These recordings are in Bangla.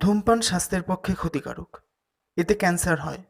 ধূমপান স্বাস্থ্যের পক্ষে ক্ষতিকারক। এতে ক্যান্সার হয়।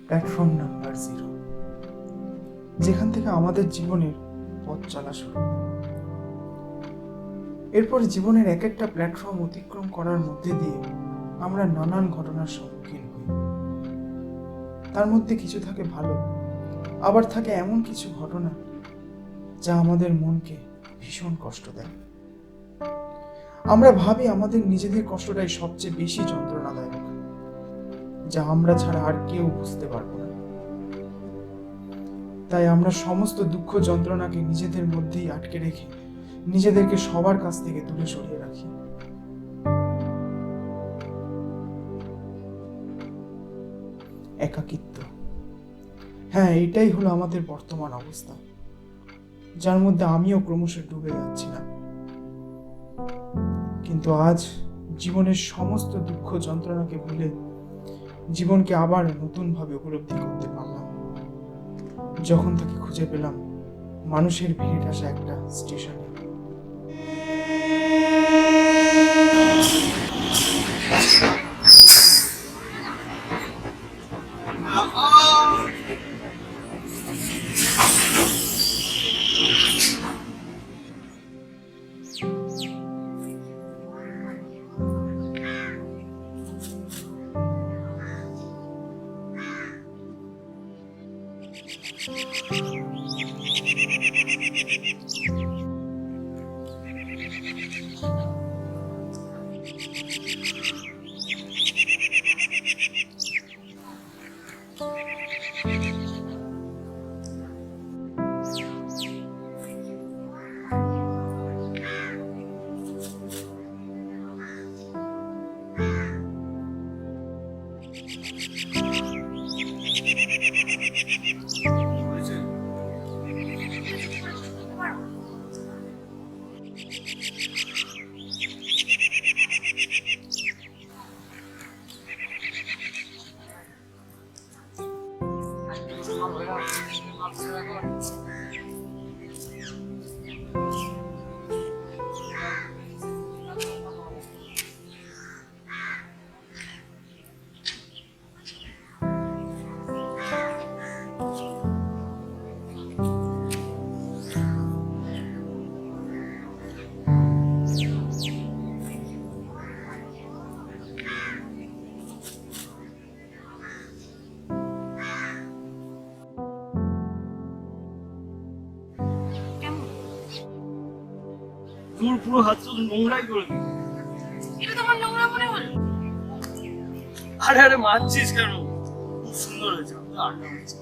প্ল্যাটফর্ম নাম্বার 0, যেখান থেকে আমাদের জীবনের পথ চলা শুরু। এরপর জীবনের এক একটা প্ল্যাটফর্ম অতিক্রম করার মধ্যে দিয়ে আমরা নানান ঘটনার সম্মুখীন হই। তার মধ্যে কিছু থাকে ভালো, আবার থাকে এমন কিছু ঘটনা যা আমাদের মনকে ভীষণ কষ্ট দেয়। আমরা ভাবি আমাদের নিজেদের কষ্টটাই সবচেয়ে বেশি যন্ত্রণাদায়ক, যা আমরা ছাড়া আর কেউ বুঝতে পারবো না। তাই আমরা সমস্ত দুঃখ যন্ত্রণাকে নিজেদের মধ্যেই আটকে রেখে নিজেদেরকে সবার কাছ থেকে দূরে সরিয়ে রাখি। একাকিত্ব, হ্যাঁ, এটাই হলো আমাদের বর্তমান অবস্থা, যার মধ্যে আমিও ক্রমশ ডুবে যাচ্ছিলাম। কিন্তু আজ জীবনের সমস্ত দুঃখ যন্ত্রণাকে ভুলে জীবনকে আবার নতুনভাবে উপলব্ধি করতে পারলাম, যখন তাকে খুঁজে পেলাম মানুষের ভিড় আসা একটা স্টেশনে। তোর পুরো হাত তো নোংরাই করে দিল। এটা তোমার নোংরা মনে হলো? আরে আরে মারছিস কেন? খুব সুন্দর হয়েছে। আড্ডা মারছি।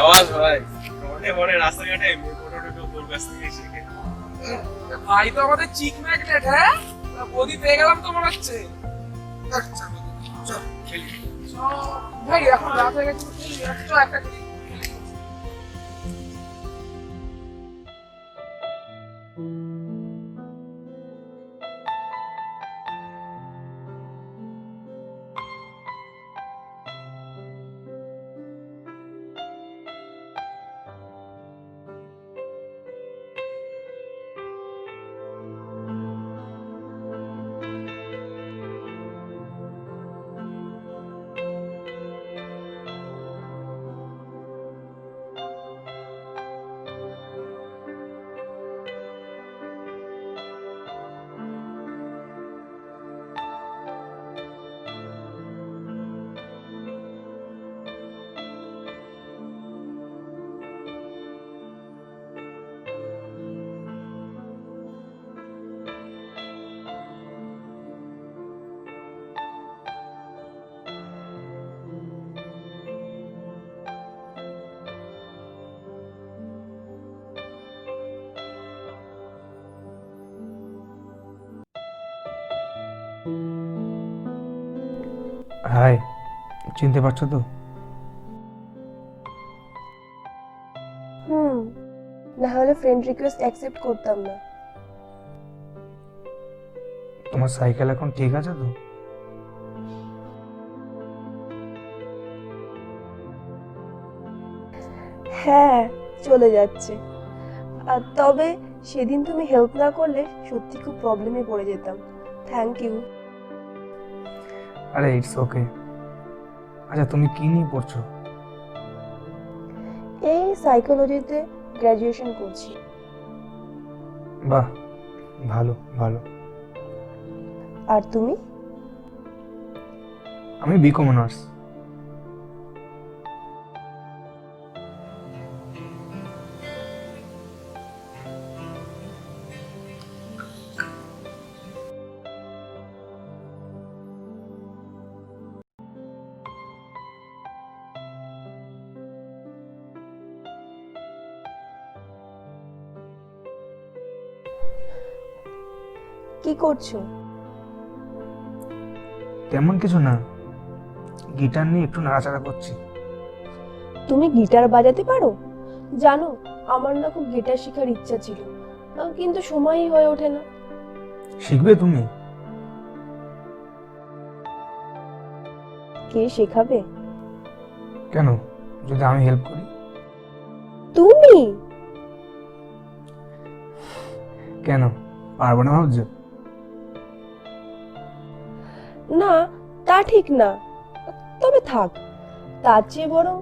সাবাস ভাই, মনে মনে রাস্তাঘাটে ফটো টটো তোর কাছ থেকে শিখে। ভাই তো আমাদের চিক ম্যাগনেট, হ্যাঁ বদি পেয়ে গেলাম তো মনে হচ্ছে। চল খেলি। ভাই এখন রাত হয়ে গেছে, চল একটা খেলি। হাই, চিনতে পারছো তো? না হলে ফ্রেন্ড রিকোয়েস্ট অ্যাকসেপ্ট করতাম না। তোমার সাইকেল এখন ঠিক আছে তো? হ্যাঁ, চলে যাচ্ছে। আর তবে সেদিন তুমি হেল্প না করলে সত্যি খুব প্রবলেমে পড়ে যেতাম। Thank you. আরে ইটস ওকে। আচ্ছা, তুমি কি নিয়ে পড়ছো? এই সাইকোলজিতে গ্র্যাজুয়েশন করছি। বাহ, ভালো ভালো। আর তুমি? আমি বিকম অনার্স। কি করছো? তেমন কিছু না, গিটার নিয়ে একটু নাড়াচাড়া করছি। তুমি গিটার বাজাতে পারো? জানো, আমার না খুব গিটার শেখার ইচ্ছা ছিল, কিন্তু সময়ই হয়ে ওঠে না। শিখবে তুমি? কে শেখাবে? কেন, যদি আমি হেল্প করি? তুমি? কেন, পারবো না ভাবছো? না, তা ঠিক না। তবে থাক, তার চেয়ে বরং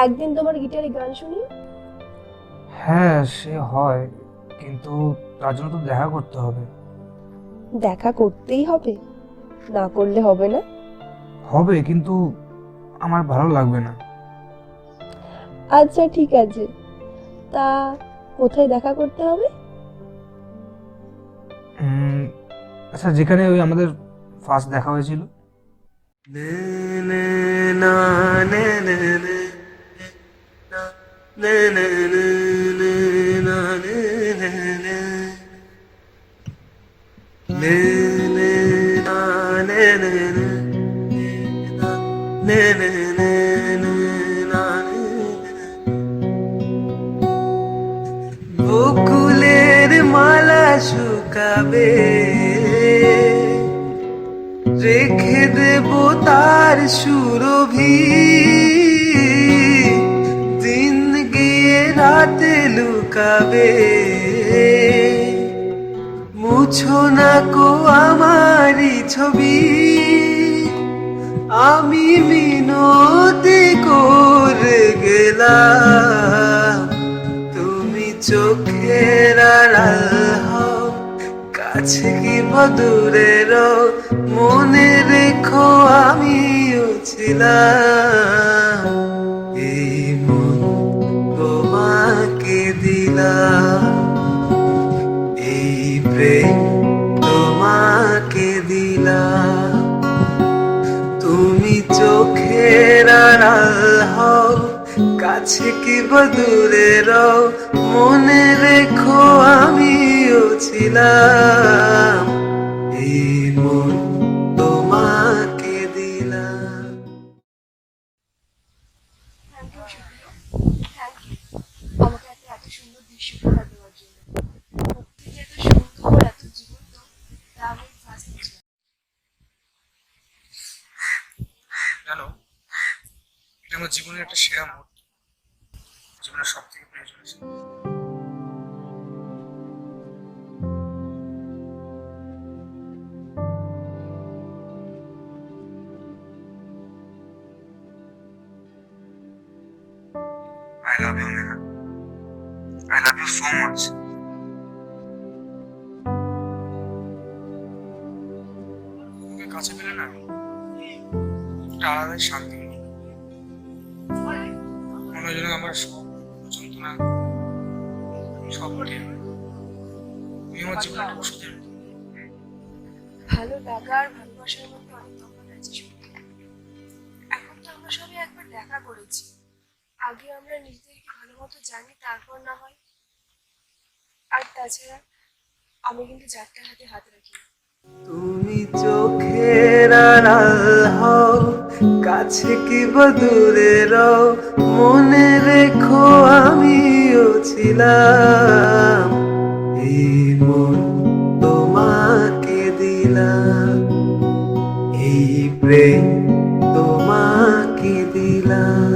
একদিন তোমার গিটারে গান শুনি। হ্যাঁ, সে হয়, কিন্তু তার জন্য তো দেখা করতে হবে। দেখা করতেই হবে, না করলে হবে না। হবে, কিন্তু আমার ভালো লাগবে না। আচ্ছা ঠিক আছে, তা কোথায় দেখা করতে হবে? আচ্ছা, যেখানে ওই আমাদের ফার্স্ট দেখা হয়েছিল। বকুলের মালা শুকাবে, রেখে দেব তার সুরভি, দিন গিয়ে রাতে লুকাবে, মুছো না কো আমারি ছবি, আমি মিনতি করে গেলাম, তুমি চোখের আড়াল হও, কাছে কি দূরে রও, মনে রেখো আমিও ছিলাম, এই মন তোমাকে দিলাম, এই প্রেম তোমাকে দিলাম, তুমি চোখের আড়াল হও, কাছে কি বা দূরে রও, মনে রেখো আমিও ছিলাম, এই মন তোমাকে দিলাম। থ্যাংক ইউ শুক্রিয়া, থ্যাংক ইউ আমাকে এত সুন্দর দৃশ্য উপহার দেওয়ার জন্য। প্রকৃতি যে এত সুন্দর, এত জীবন্ত, তা আমি ফার্স্ট বুঝলাম। জানো, এটা আমার জীবনের একটা সেরা মুহূর্ত, জীবনের সব থেকে প্রয়োজন আছে। I love you, Neha. I love you so much. তোমাকে কাছে পেলে না একটা আলাদাই শান্তি মিলে। মনে হয় যেন আমার সব যন্ত্রণা সব কাটিয়ে গেল। তুমি আমার জীবনে একটা ওষুধের মতো। ভালো লাগা আর ভালোবাসার মধ্যে অনেক তফাৎ আছে শুক্রিয়া। এখন তো আমরা সবাই একবার দেখা করেছি, আগে আমরা নিজেদেরকে ভালো মতো জানি, তারপর না হয়। আর তাছাড়া আমি কিন্তু যাত্রার হাতে হাত রাখি না। তুমি চোখের আড়াল হও, কাছে কি বা দূরে রও, মনে রেখো আমিও ছিলাম, এই মন তোমাকে দিলাম, এই প্রেম তোমাকে দিলাম।